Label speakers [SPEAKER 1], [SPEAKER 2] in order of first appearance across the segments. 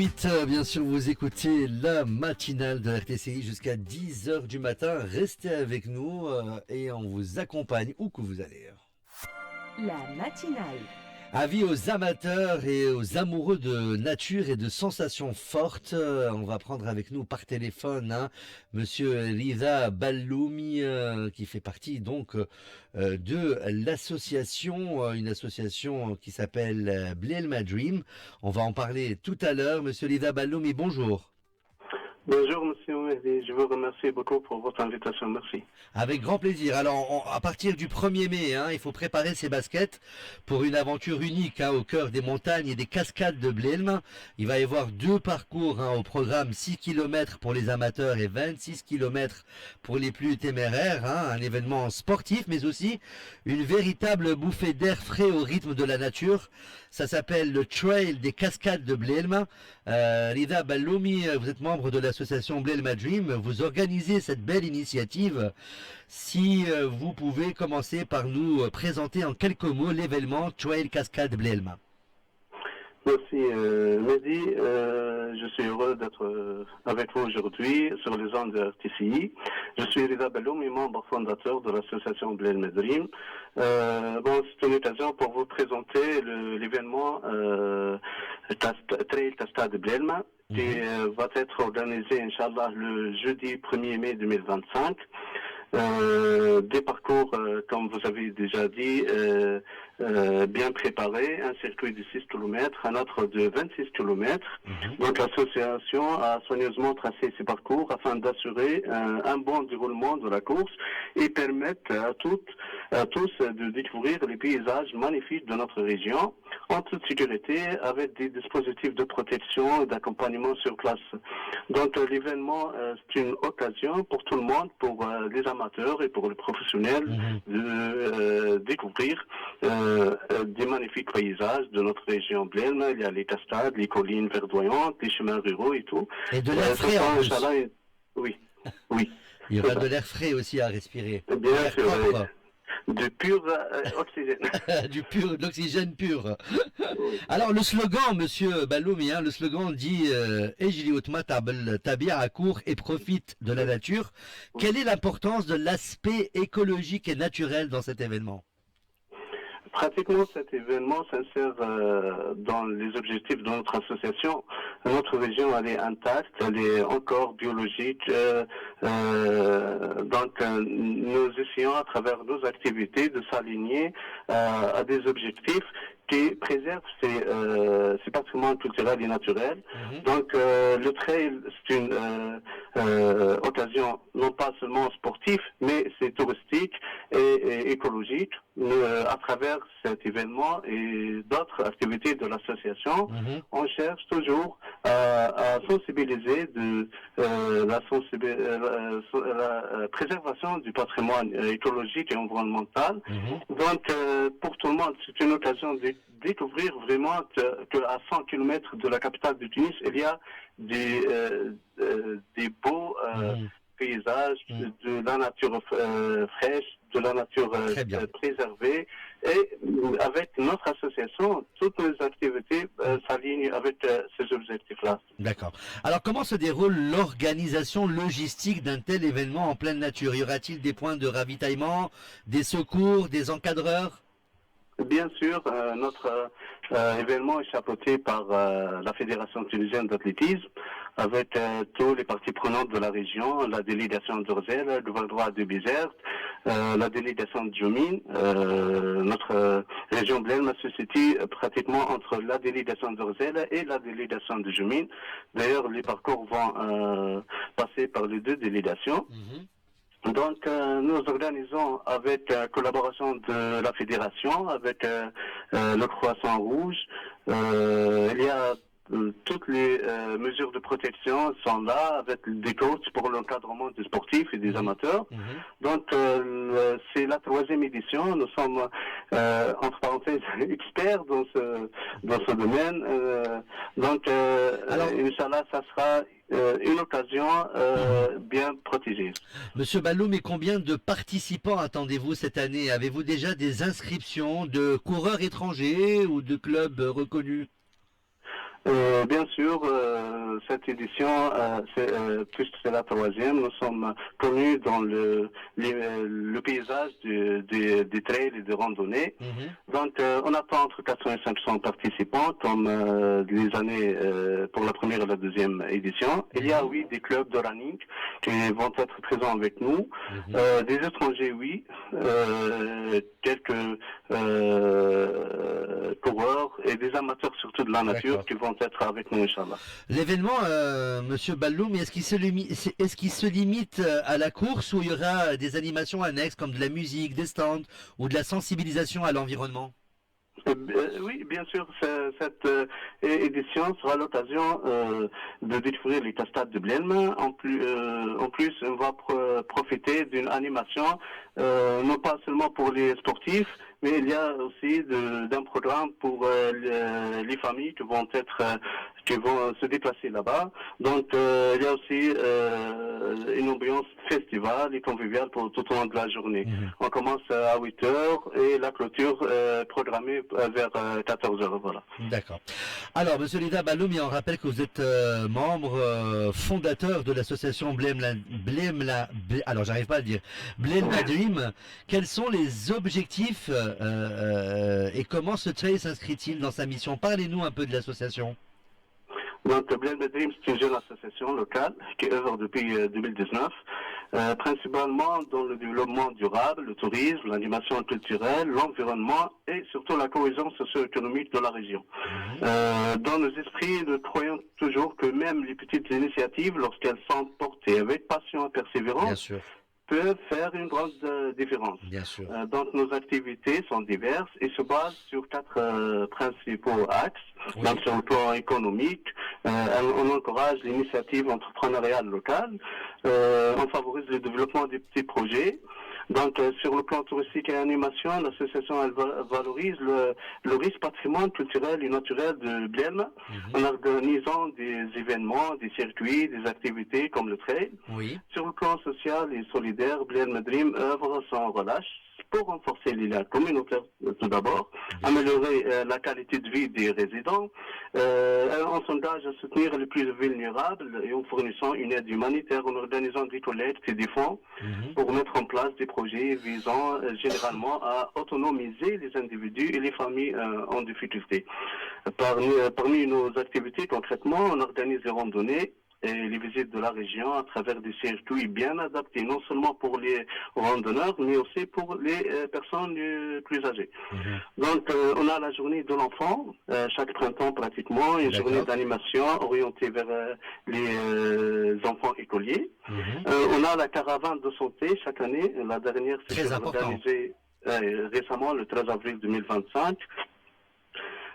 [SPEAKER 1] 8h08, bien sûr, vous écoutez la matinale de RTCI jusqu'à 10h du matin. Restez avec nous et on vous accompagne où que vous allez.
[SPEAKER 2] La matinale.
[SPEAKER 1] Avis aux amateurs et aux amoureux de nature et de sensations fortes. On va prendre avec nous par téléphone Monsieur Rida Balloumi qui fait partie donc de l'association, une association qui s'appelle Blelma Dream. On va en parler tout à l'heure. Monsieur Rida Balloumi, bonjour.
[SPEAKER 3] Bonjour Monsieur Mehdi, je vous remercie beaucoup pour votre invitation, merci.
[SPEAKER 1] Avec grand plaisir. Alors, à partir du 1er mai, il faut préparer ses baskets pour une aventure unique au cœur des montagnes et des cascades de Blelma. Il va y avoir 2 parcours au programme, 6 km pour les amateurs et 26 km pour les plus téméraires. Un événement sportif, mais aussi une véritable bouffée d'air frais au rythme de la nature. Ça s'appelle le Trail des cascades de Blelma. Rida Balloumi, vous êtes membre de l'association Blelma Dream. Vous organisez cette belle initiative. Si vous pouvez commencer par nous présenter en quelques mots l'événement Trail Cascade Blelma.
[SPEAKER 3] Merci Mehdi, je suis heureux d'être avec vous aujourd'hui sur les ondes de RTCI. Je suis Rida Balloumi, membre fondateur de l'association Blelma Dream. C'est une occasion pour vous présenter l'événement Trail Cascade Blelma qui va être organisé, Inch'Allah, le jeudi 1er mai 2025. Des parcours, comme vous avez déjà dit, bien préparés, un circuit de 6 km, un autre de 26 km. Donc l'association a soigneusement tracé ces parcours afin d'assurer un bon déroulement de la course et permettre à tous de découvrir les paysages magnifiques de notre région en toute sécurité avec des dispositifs de protection et d'accompagnement sur place. Donc l'événement, c'est une occasion pour tout le monde, pour les amateurs et pour les professionnels de découvrir des magnifiques paysages de notre région Blelma. Il y a les cascades, les collines verdoyantes, les chemins ruraux et tout.
[SPEAKER 1] Et de l'air frais en plus.
[SPEAKER 3] Oui.
[SPEAKER 1] Il y aura de l'air frais aussi à respirer.
[SPEAKER 3] Bien sûr, du pur oxygène.
[SPEAKER 1] De l'oxygène pur. Alors le slogan, Monsieur Balloumi, le slogan dit Ejli Outma Tabia à court et profite de la nature. Quelle est l'importance de l'aspect écologique et naturel dans cet événement?
[SPEAKER 3] Pratiquement, cet événement s'insère dans les objectifs de notre association. Notre région, elle est intacte, elle est encore biologique. Donc, nous essayons à travers nos activités de s'aligner à des objectifs qui préserve ses patrimoines culturels et naturels. Donc le trail, c'est une occasion non pas seulement sportive, mais c'est touristique et écologique. À travers cet événement et d'autres activités de l'association, on cherche toujours à sensibiliser la préservation du patrimoine écologique et environnemental. Donc pour tout le monde, c'est une occasion de découvrir vraiment qu'à 100 km de la capitale du Tunis, il y a des beaux paysages, de la nature fraîche, de la nature préservée. Et avec notre association, toutes les activités s'alignent avec ces objectifs-là.
[SPEAKER 1] D'accord. Alors comment se déroule l'organisation logistique d'un tel événement en pleine nature? Y aura-t-il des points de ravitaillement, des secours, des encadreurs?
[SPEAKER 3] Bien sûr, notre événement est chapeauté par la Fédération tunisienne d'athlétisme, avec tous les parties prenantes de la région, la délégation d'Orzel, le gouvernement de Bizerte, la délégation de Djoumine. Notre région Blelma se situe pratiquement entre la délégation d'Orzel et la délégation de Djoumine. D'ailleurs, les parcours vont passer par les 2 délégations. Donc, nous organisons avec collaboration de la fédération, avec le Croissant Rouge. Il y a toutes les mesures de protection sont là, avec des coachs pour l'encadrement des sportifs et des amateurs. Donc, c'est la 3e édition. Nous sommes, entre parenthèses, experts dans ce domaine. Donc, Inch'Allah, ça sera une occasion bien protégée.
[SPEAKER 1] Monsieur Balloumi, mais combien de participants attendez-vous cette année? Avez-vous déjà des inscriptions de coureurs étrangers ou de clubs reconnus?
[SPEAKER 3] Bien sûr, cette édition, puisque c'est la troisième, nous sommes connus dans le paysage des trails et des randonnées.
[SPEAKER 1] Mhm.
[SPEAKER 3] Donc, on attend entre 400 et 500 participants, comme les années pour la première et la deuxième édition. Il y a, oui, des clubs de running qui vont être présents avec nous. Des étrangers, oui. Quelques coureurs et des amateurs, surtout de la nature,
[SPEAKER 1] D'accord.
[SPEAKER 3] qui vont être avec nous, Inch'Allah.
[SPEAKER 1] L'événement, Monsieur Balloum, est-ce qu'il se limite à la course ou il y aura des animations annexes comme de la musique, des stands ou de la sensibilisation à l'environnement?
[SPEAKER 3] Oui, bien sûr, cette édition sera l'occasion de découvrir les cascades de Blême. En plus, on va profiter d'une animation, non pas seulement pour les sportifs, mais il y a aussi d'un programme pour les familles qui vont se déplacer là-bas. Donc, il y a aussi une ambiance festivale et conviviale pour tout au long de la journée.
[SPEAKER 1] Mhm.
[SPEAKER 3] On commence à 8 heures et la clôture programmée vers 14 heures. Voilà.
[SPEAKER 1] D'accord. Alors, Monsieur Lida Balloum, on rappelle que vous êtes membre fondateur de l'association alors j'arrive pas à le dire, Blelma Dream. Quels sont les objectifs et comment ce trail s'inscrit-il dans sa mission? Parlez-nous un peu de l'association.
[SPEAKER 3] Donc, Blend Dream, c'est une jeune association locale qui œuvre depuis 2019, principalement dans le développement durable, le tourisme, l'animation culturelle, l'environnement et surtout la cohésion socio-économique de la région. Dans nos esprits, nous croyons toujours que même les petites initiatives, lorsqu'elles sont portées avec passion et
[SPEAKER 1] Bien
[SPEAKER 3] persévérance,
[SPEAKER 1] sûr,
[SPEAKER 3] peuvent faire une grande différence.
[SPEAKER 1] bien sûr.
[SPEAKER 3] Donc nos activités sont diverses et se basent sur quatre principaux axes.
[SPEAKER 1] Oui.
[SPEAKER 3] Donc sur le plan économique, on encourage l'initiative entrepreneuriale locale, on favorise le développement des petits projets. Donc sur le plan touristique et animation, l'association elle valorise le riche patrimoine culturel et naturel de Blême en organisant des événements, des circuits, des activités comme le trail.
[SPEAKER 1] Oui.
[SPEAKER 3] Sur le plan social et solidaire, Blême Dream œuvre sans relâche pour renforcer les liens communautaires tout d'abord, améliorer la qualité de vie des résidents. On s'engage à soutenir les plus vulnérables et en fournissant une aide humanitaire, en organisant des collectes et des fonds pour mettre en place des projets visant généralement à autonomiser les individus et les familles en difficulté. Parmi nos activités, concrètement, on organise des randonnées et les visites de la région à travers des circuits bien adaptés, non seulement pour les randonneurs, mais aussi pour les personnes plus âgées. Donc, on a la journée de l'enfant, chaque printemps pratiquement, une journée d'animation orientée vers les enfants écoliers. On a la caravane de santé chaque année, la dernière s'est organisée récemment, le 13 avril 2025.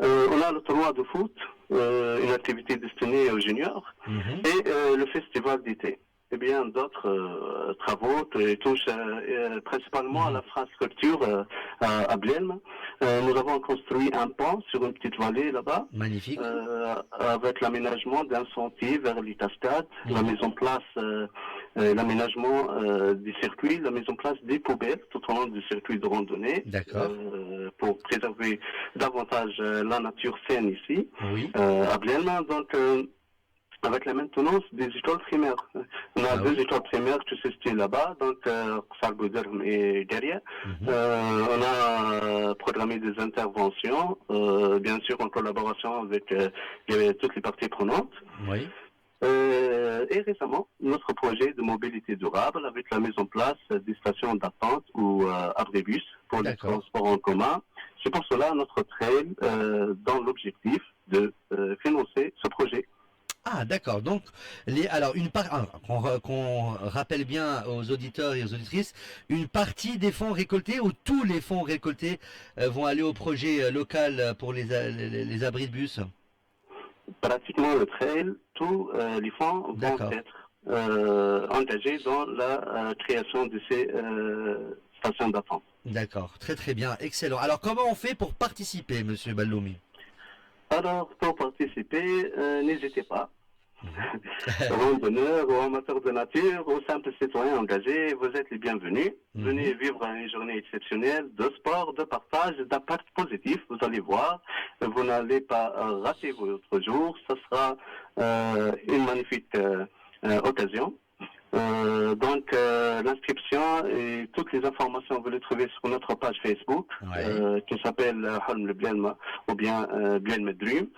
[SPEAKER 3] On a le tournoi de foot, une activité destinée aux juniors, et le festival d'été. Et bien d'autres travaux qui touchent principalement à l'infrastructure à Blême. Nous avons construit un pont sur une petite vallée là-bas.
[SPEAKER 1] Magnifique.
[SPEAKER 3] Avec l'aménagement d'un sentier vers les cascades, la mise en place, l'aménagement des circuits, la mise en place des poubelles tout au long du circuit de randonnée.
[SPEAKER 1] D'accord.
[SPEAKER 3] Pour préserver davantage la nature saine ici, à Blême. Donc, avec la maintenance des écoles primaires. On a deux écoles primaires qui se situent là-bas, donc Sargoderm et Guerrier. On a programmé des interventions, bien sûr en collaboration avec toutes les parties prenantes. Et récemment, notre projet de mobilité durable avec la mise en place des stations d'attente ou abribus pour les transports en commun. C'est pour cela notre trail dans l'objectif de financer ce projet.
[SPEAKER 1] Ah d'accord, donc qu'on rappelle bien aux auditeurs et aux auditrices, une partie des fonds récoltés ou tous les fonds récoltés vont aller au projet local pour les abris de bus?
[SPEAKER 3] Pratiquement le trail, tous les fonds vont être engagés dans la création de ces stations d'attente.
[SPEAKER 1] D'accord, très très bien, excellent. Alors comment on fait pour participer, Monsieur Balloumi?
[SPEAKER 3] Alors, pour participer, n'hésitez pas. randonneurs ou amateurs de nature ou simples citoyens engagés, vous êtes les bienvenus. Venez vivre une journée exceptionnelle de sport, de partage, d'impact positif. Vous allez voir, vous n'allez pas rater votre jour. Ce sera une magnifique occasion. L'inscription et toutes les informations, vous les trouvez sur notre page Facebook qui s'appelle Hulm le Blelma ou bien Blelma Dream.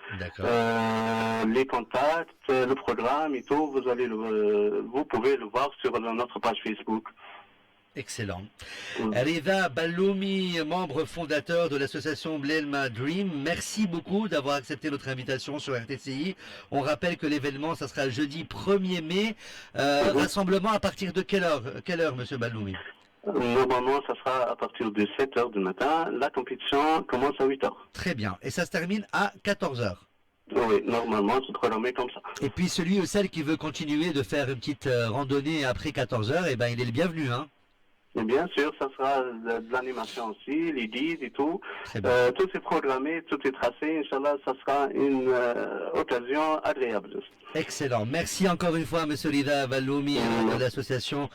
[SPEAKER 3] Les contacts, le programme et tout, vous pouvez le voir sur notre page Facebook.
[SPEAKER 1] Excellent. Rida Balloumi, membre fondateur de l'association Blelma Dream, merci beaucoup d'avoir accepté notre invitation sur RTCI. On rappelle que l'événement, ça sera jeudi 1er mai. Rassemblement à partir de quelle heure, monsieur Balloumi?
[SPEAKER 3] Normalement, ça sera à partir de 7h du matin. La compétition commence à 8h.
[SPEAKER 1] Très bien. Et ça se termine à 14h.
[SPEAKER 3] Oui, normalement, c'est programmé comme ça.
[SPEAKER 1] Et puis celui ou celle qui veut continuer de faire une petite randonnée après 14h, eh ben, il est le bienvenu, hein.
[SPEAKER 3] Et bien sûr, ça sera de l'animation aussi, les guides et tout. Tout est programmé, tout est tracé. Inch'Allah, ça sera une occasion agréable.
[SPEAKER 1] Excellent. Merci encore une fois, monsieur Rida Balloumi de l'association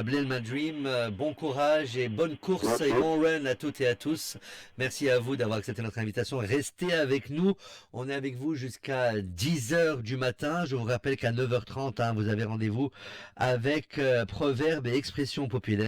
[SPEAKER 1] Blelma Dream. Bon courage et bonne course et bon run à toutes et à tous. Merci à vous d'avoir accepté notre invitation. Restez avec nous. On est avec vous jusqu'à 10h du matin. Je vous rappelle qu'à 9h30, vous avez rendez-vous avec Proverbes et expressions populaires.